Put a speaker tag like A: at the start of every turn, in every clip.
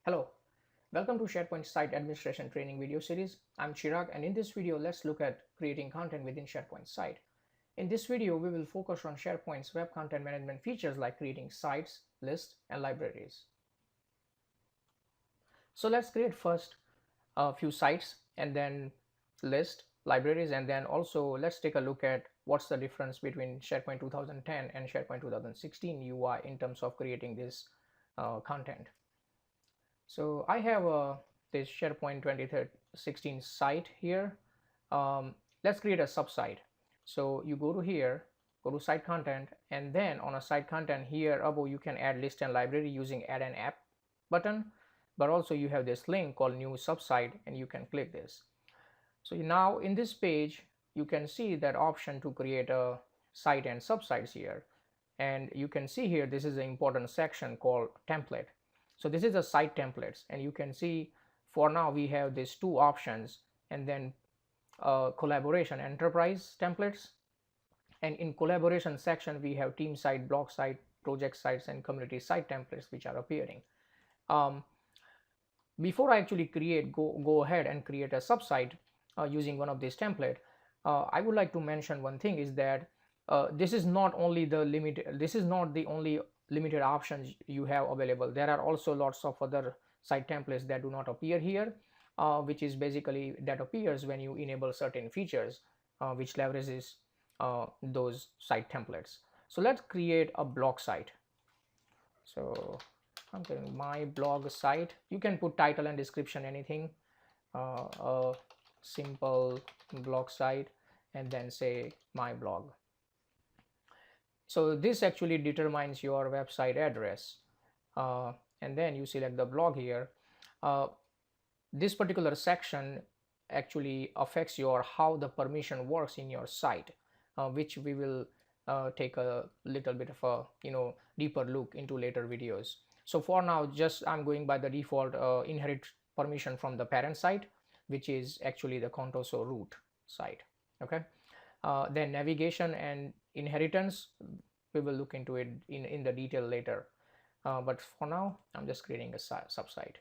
A: Hello, welcome to SharePoint Site Administration Training video series. I'm Chirag, and in this video let's look at creating content within SharePoint site. In this video we will focus on SharePoint's web content management features like creating sites, lists, and libraries. So let's create first a few sites and then list, libraries, and then also let's take a look at what's the difference between SharePoint 2010 and SharePoint 2016 UI in terms of creating this content. So I have this SharePoint 2016 site here. Let's create a subsite. So you go to here, go to site content, and then on a site content here above you can add list and library using add an app button, but also you have this link called new subsite and you can click this. So now in this page you can see that option to create a site and subsites here, and you can see here this is an important section called template. So this is a site templates, and you can see for now we have these two options, and then collaboration enterprise templates, and in collaboration section we have team site, blog site, project sites, and community site templates which are appearing. Before I actually go ahead and create a subsite using one of these template, I would like to mention one thing is that this is not the only limited options you have available. There are also lots of other site templates that do not appear here, which is basically that appears when you enable certain features which leverages those site templates. So let's create a blog site. So I'm getting my blog site. You can put title and description, anything, a simple blog site, and then say my blog. So this actually determines your website address, and then you select the blog here. This particular section actually affects your how the permission works in your site, which we will take a little bit of a deeper look into later videos. So for now, just I'm going by the default inherit permission from the parent site, which is actually the Contoso root site. Okay. Then navigation and inheritance, we will look into it in the detail later, but for now I'm just creating a subsite.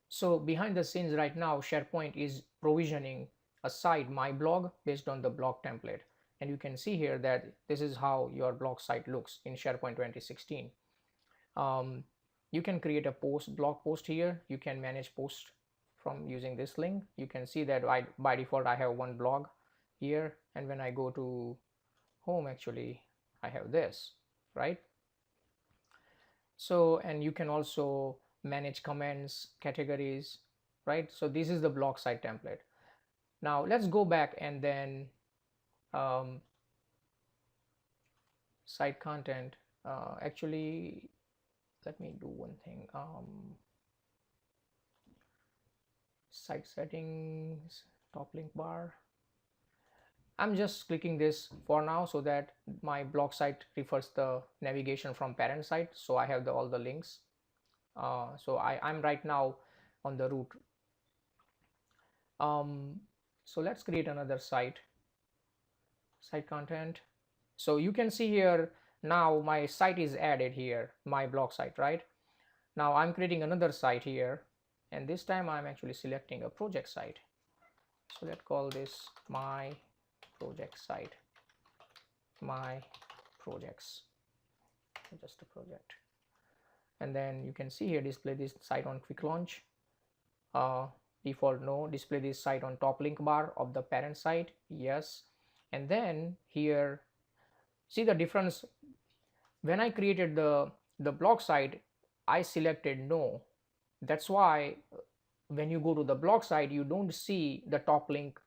A: So behind the scenes right now SharePoint is provisioning a site, my blog, based on the blog template, and you can see here that this is how your blog site looks in SharePoint 2016. You can create a blog post here. You can manage posts from using this link. You can see that by default I have one blog here, and when I go to home actually I have this, right? So, and you can also manage comments, categories, right? So this is the blog site template. Now let's go back and then site content. Actually, let me do one thing. Site settings, top link bar. I'm just clicking this for now so that my blog site refers the navigation from parent site. So I have all the links. So I'm right now on the root. So let's create another site content. So you can see here now my site is added here, my blog site, right? Now I'm creating another site here, and this time I'm actually selecting a project site. So let's call this my project site, my projects, just a project. And then you can see here display this site on quick launch, default no, display this site on top link bar of the parent site, yes. And then here see the difference. When I created the blog site I selected no. That's why when you go to the blog site you don't see the top link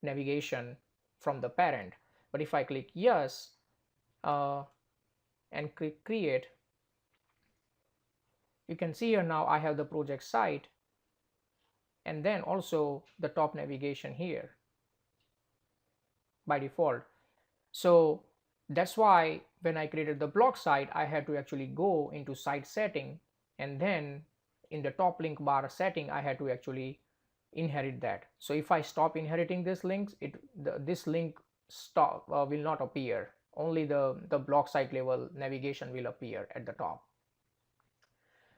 A: navigation from the parent, but if I click yes and click create, you can see here now I have the project site and then also the top navigation here by default. So that's why when I created the blog site I had to actually go into site setting, and then in the top link bar setting I had to actually inherit that. So if I stop inheriting these links, this link will not appear. Only the blog site level navigation will appear at the top.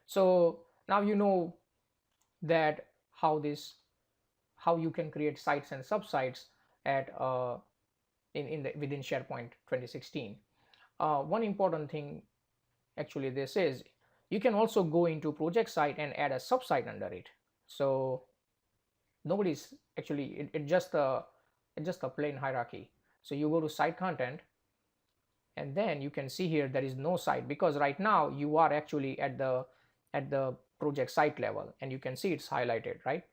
A: So now you know that how you can create sites and subsites at within SharePoint 2016. One important thing actually this is, you can also go into project site and add a subsite under it. So nobody's actually it's just a plain hierarchy. So you go to site content, and then you can see here there is no site, because right now you are actually at the project site level, and you can see it's highlighted, right?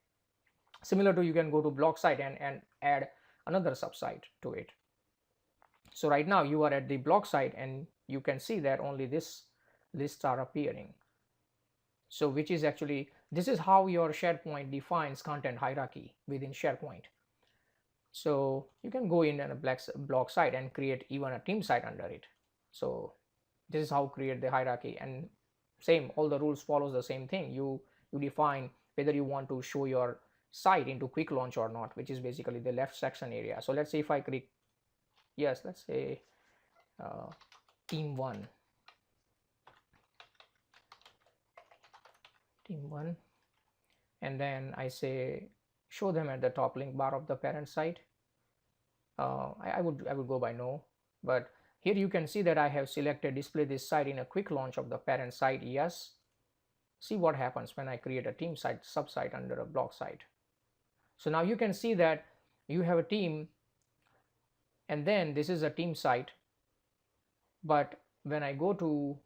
A: Similar to, you can go to block site and add another subsite to it. So right now you are at the block site, and you can see that only this lists are appearing. So which is actually, this is how your SharePoint defines content hierarchy within SharePoint. So you can go in a block site and create even a team site under it. So this is how create the hierarchy, and same, all the rules follows the same thing. You define whether you want to show your site into quick launch or not, which is basically the left section area. So let's say if I click yes, let's say team 1, and then I say show them at the top link bar of the parent site. I would go by no, but here you can see that I have selected display this site in a quick launch of the parent site. Yes. See what happens when I create a team site subsite under a block site. So now you can see that you have a team, and then this is a team site. But when I go to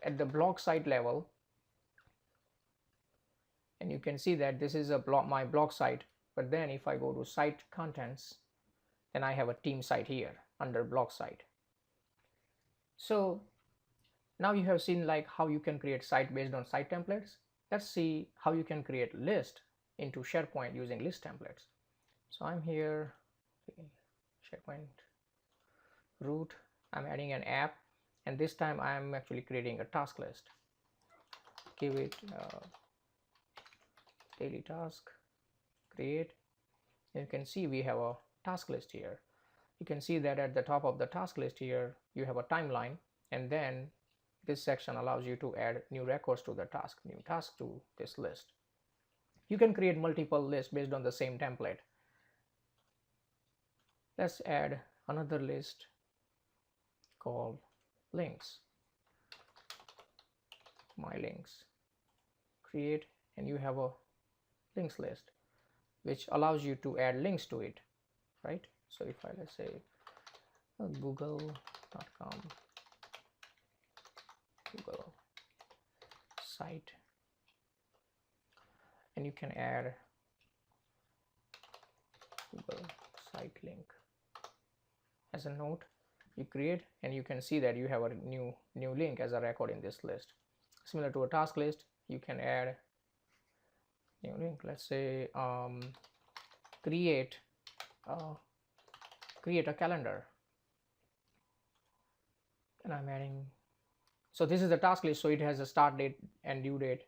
A: at the block site level, and you can see that this is a my block site, but then if I go to site contents, then I have a team site here under block site. So now you have seen like how you can create site based on site templates. Let's see how you can create list into SharePoint using list templates. So I'm here, SharePoint root, I'm adding an app, and this time I'm actually creating a task list. Give it daily task, create. You can see we have a task list here. You can see that at the top of the task list here you have a timeline, and then this section allows you to add new records to the task, new task to this list. You can create multiple lists based on the same template. Let's add another list called links. My links, create, and you have a links list which allows you to add links to it, right? So if I, let's say google.com, Google site, and you can add Google site link as a note. You create, and you can see that you have a new link as a record in this list. Similar to a task list, you can add new link. Let's say create a calendar, and I'm adding. So this is the task list, so it has a start date and due date,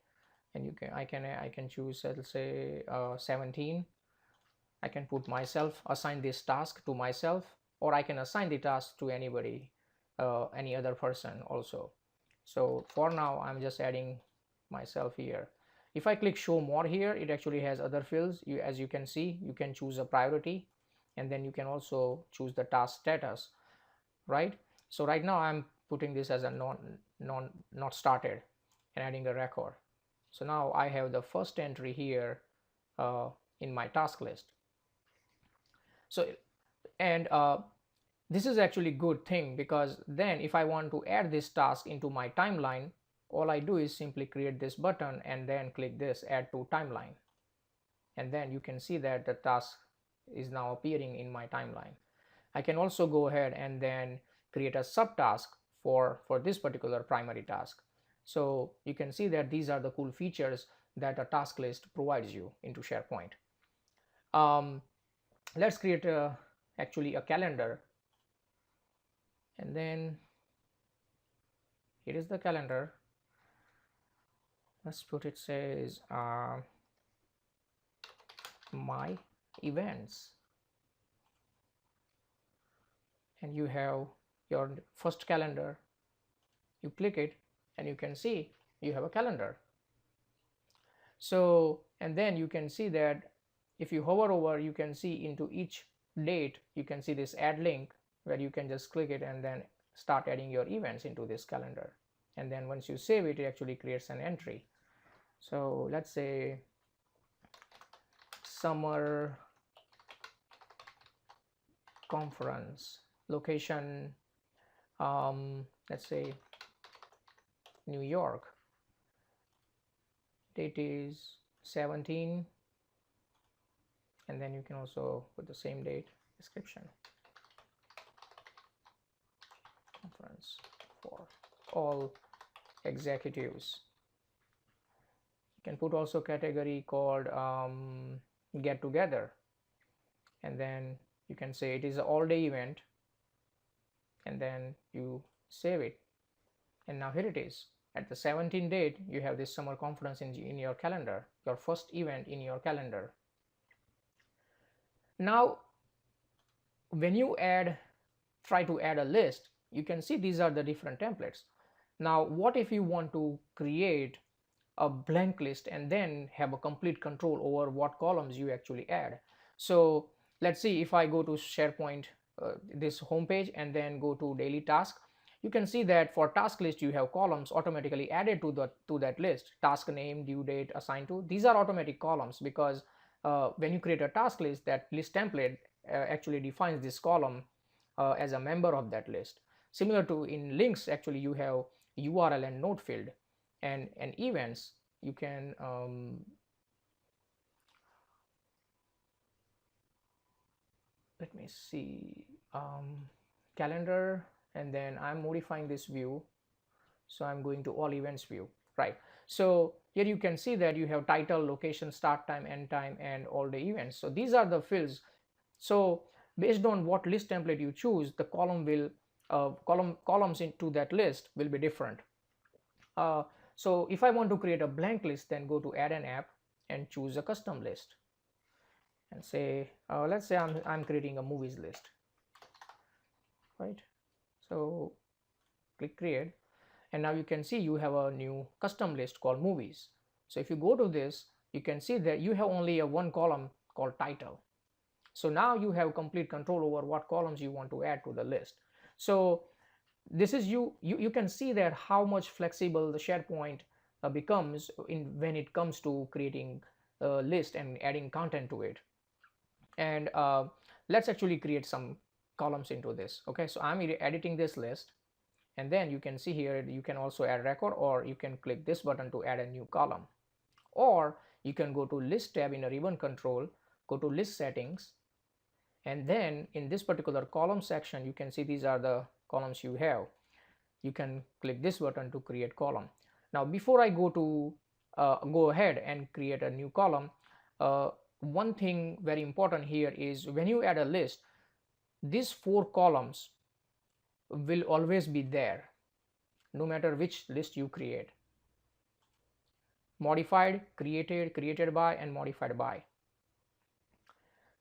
A: and you can I can choose, let's say 17. I can put myself, assign this task to myself, or I can assign the task to anybody, any other person also. So for now I'm just adding myself here. If I click show more here, it actually has other fields. As you can see, you can choose a priority, and then you can also choose the task status, right? So right now I'm putting this as a not started and adding a record. So now I have the first entry here in my task list. So and this is actually good thing, because then if I want to add this task into my timeline, all I do is simply create this button and then click this add to timeline, and then you can see that the task is now appearing in my timeline. I can also go ahead and then create a subtask for this particular primary task. So you can see that these are the cool features that a task list provides you into SharePoint. Let's create actually a calendar, and then here is the calendar. Let's put it says my events. and you have your first calendar. You click it and you can see you have a calendar. So, and then you can see that if you hover over, you can see into each date, you can see this add link where you can just click it and then start adding your events into this calendar. And then once you save it, it actually creates an entry. So let's say summer conference, location, let's say New York, date is 17, and then you can also put the same date, description, conference for all executives. You can put also category called get together, and then you can say it is an all day event, and then you save it, and now here it is. At the 17th date, you have this summer conference in your calendar, your first event in your calendar. Now, when you try to add a list, you can see these are the different templates. Now, what if you want to create a blank list and then have a complete control over what columns you actually add? So let's see, if I go to SharePoint, this homepage, and then go to daily task, you can see that for task list you have columns automatically added to that list. Task name, due date, assigned to, these are automatic columns because when you create a task list, that list template actually defines this column as a member of that list. Similar to in links, actually you have URL and node field, and events you can let me see, calendar, and then I'm modifying this view, so I'm going to all events view, right? So here you can see that you have title, location, start time, end time, and all the events. So these are the fields. So based on what list template you choose, the column will columns into that list will be different. So if I want to create a blank list, then go to add an app and choose a custom list, and say let's say I'm creating a movies list, right? So click create, and now you can see you have a new custom list called movies. So if you go to this, you can see that you have only a one column called title. So now you have complete control over what columns you want to add to the list. So this is you can see that how much flexible the SharePoint becomes when it comes to creating a list and adding content to it. And let's actually create some columns into this. Okay, so I'm editing this list, and then you can see here you can also add record, or you can click this button to add a new column, or you can go to list tab in a ribbon control, go to list settings, and then in this particular column section you can see these are the columns you have. You can click this button to create column. Now before I go ahead and create a new column, one thing very important here is when you add a list, these 4 columns will always be there no matter which list you create: modified, created, created by, and modified by.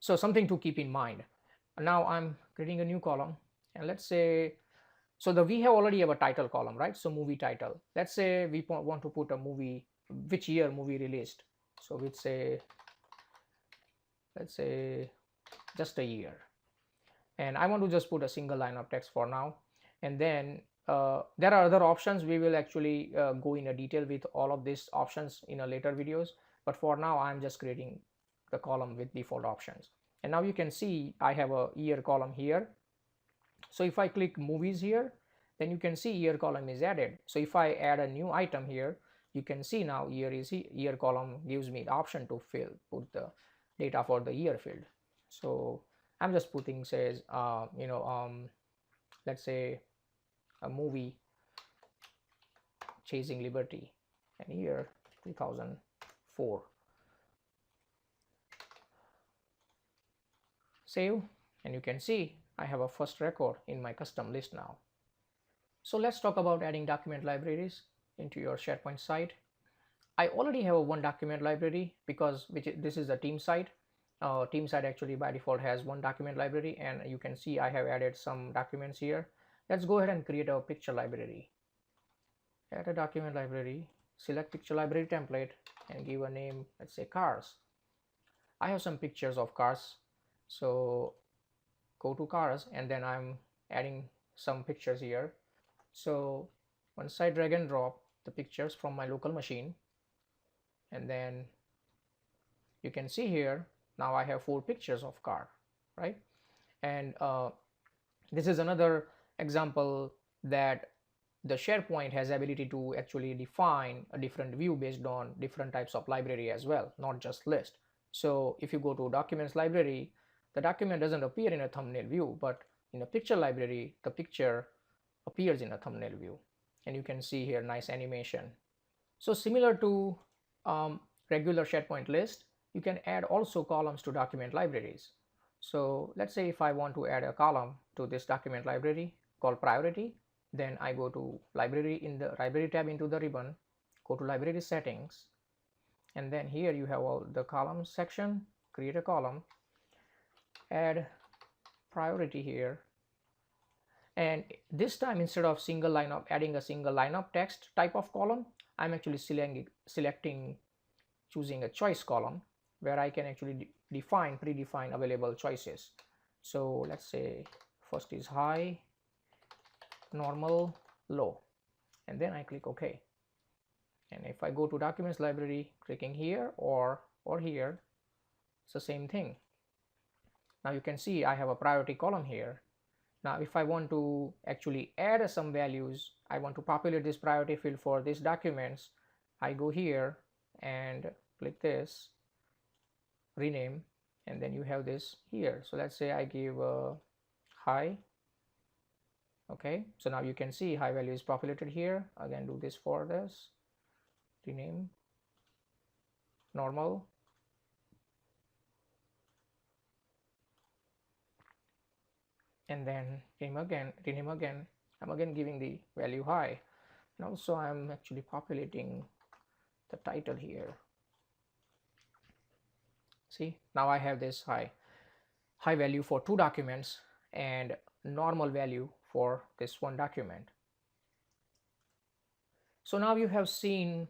A: So something to keep in mind. Now I'm creating a new column, and let's say, so we already have a title column, right? So movie title. Let's say we want to put a movie, which year movie released. So we'd say, let's say just a year, and I want to just put a single line of text for now. And then there are other options. We will actually go in a detail with all of these options in a later videos, but for now I'm just creating the column with default options. And now you can see I have a year column here. So if I click movies here, then you can see year column is added. So if I add a new item here, you can see now year column gives me the option to put the data for the year field. So I'm just putting, says let's say a movie, Chasing Liberty, and year 2004. Save, and you can see I have a first record in my custom list now. So let's talk about adding document libraries into your SharePoint site. I already have a one document library because this is a team site, Team site actually by default has one document library, and you can see I have added some documents here. Let's go ahead and create a picture library. Add a document library, select picture library template, and give a name, let's say cars. I have some pictures of cars, so go to cars, and then I'm adding some pictures here. So once I drag and drop the pictures from my local machine, and then you can see here now I have 4 pictures of car, right? And this is another example that the SharePoint has ability to actually define a different view based on different types of library as well, not just list. So if you go to documents library, the document doesn't appear in a thumbnail view, but in a picture library, the picture appears in a thumbnail view, and you can see here nice animation. So similar to regular SharePoint list, you can add also columns to document libraries. So let's say if I want to add a column to this document library called priority, then I go to library, in the library tab into the ribbon, go to library settings, and then here you have all the columns section, create a column, add priority here, and this time instead of single line of adding a single line of text type of column, I'm actually choosing a choice column where I can actually predefine available choices. So let's say first is high, normal, low, and then I click OK. And if I go to documents library, clicking here or here, it's the same thing. Now you can see I have a priority column here. Now if I want to actually add some values, I want to populate this priority field for these documents, I go here and click this, rename, and then you have this here. So let's say I give a high. Okay, so now you can see high value is populated here. Again, do this for this, rename, normal, and then rename again. I'm again giving the value high, and also I'm actually populating the title here. See, now I have this high value for 2 documents and normal value for this one document. So now you have seen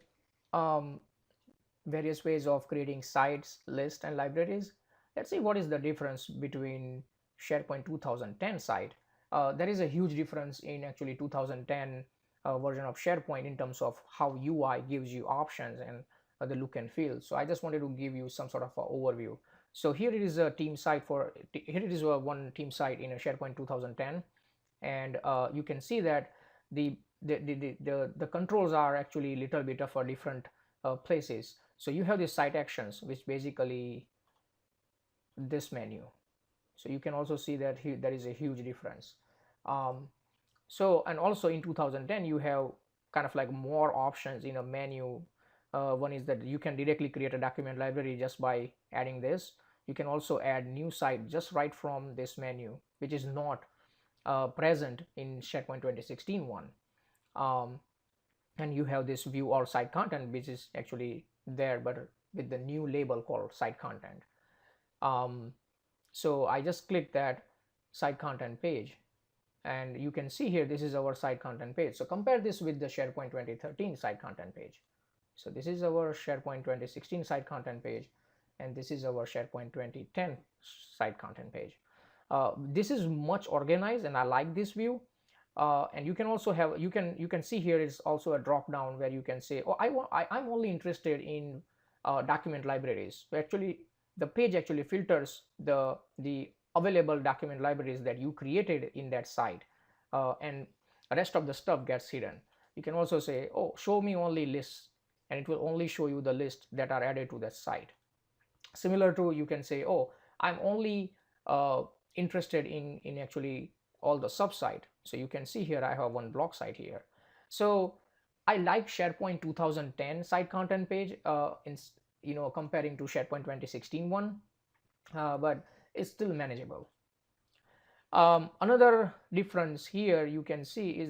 A: various ways of creating sites, lists, and libraries. Let's see what is the difference between SharePoint 2010 site. There is a huge difference in actually 2010 version of SharePoint in terms of how UI gives you options and the look and feel. So I just wanted to give you some sort of an overview. So here it is a team site here it is one team site in a SharePoint 2010, and you can see that the controls are actually a little bit of a different places. So you have the site actions, which basically this menu. So you can also see that here there is a huge difference. So and also in 2010 you have kind of like more options in a menu. One is that you can directly create a document library just by adding this. You can also add new site just right from this menu, which is not present in SharePoint 2016 one. And you have this view all site content, which is actually there but with the new label called site content. So I just click that site content page, and you can see here this is our site content page. So compare this with the SharePoint 2013 site content page. So this is our SharePoint 2016 site content page, and this is our SharePoint 2010 site content page. This is much organized, and I like this view. And you can also have you can see here is also a drop down where you can say, oh, I'm only interested in document libraries. So actually the page actually filters the available document libraries that you created in that site, and the rest of the stuff gets hidden. You can also say, oh, show me only lists, and it will only show you the list that are added to that site. Similar to, you can say, oh, I'm only interested in actually all the subsite. So you can see here I have one blog site here. So I like SharePoint 2010 site content page comparing to SharePoint 2016 one, but it's still manageable. Another difference here you can see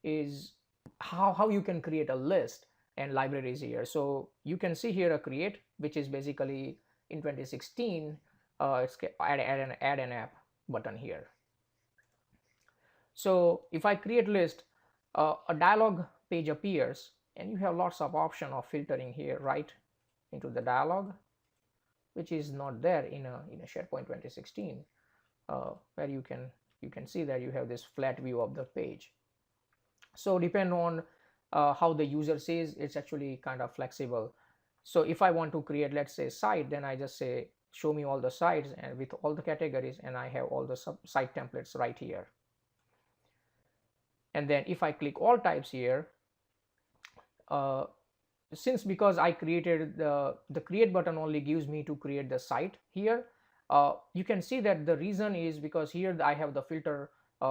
A: is how you can create a list and libraries here. So you can see here a create, which is basically in 2016, it's add an app button here. So if I create list, a dialog page appears, and you have lots of option of filtering here right into the dialog, which is not there in a SharePoint 2016, where you can see that you have this flat view of the page. So depend on how the user says, it's actually kind of flexible. So if I want to create, let's say, site, then I just say show me all the sites and with all the categories, and I have all the site templates right here. And then if I click all types here, because I created the create button only gives me to create the site here, you can see that the reason is because here I have the filter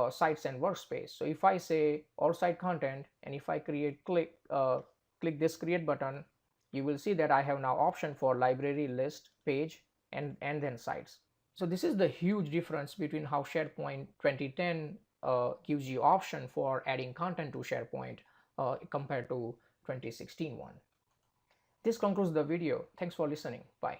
A: sites and workspace. So if I say all site content, and if I click this create button, you will see that I have now option for library, list, page, and then sites. So this is the huge difference between how SharePoint 2010 gives you option for adding content to SharePoint compared to 2016 one. This concludes the video. Thanks for listening. Bye.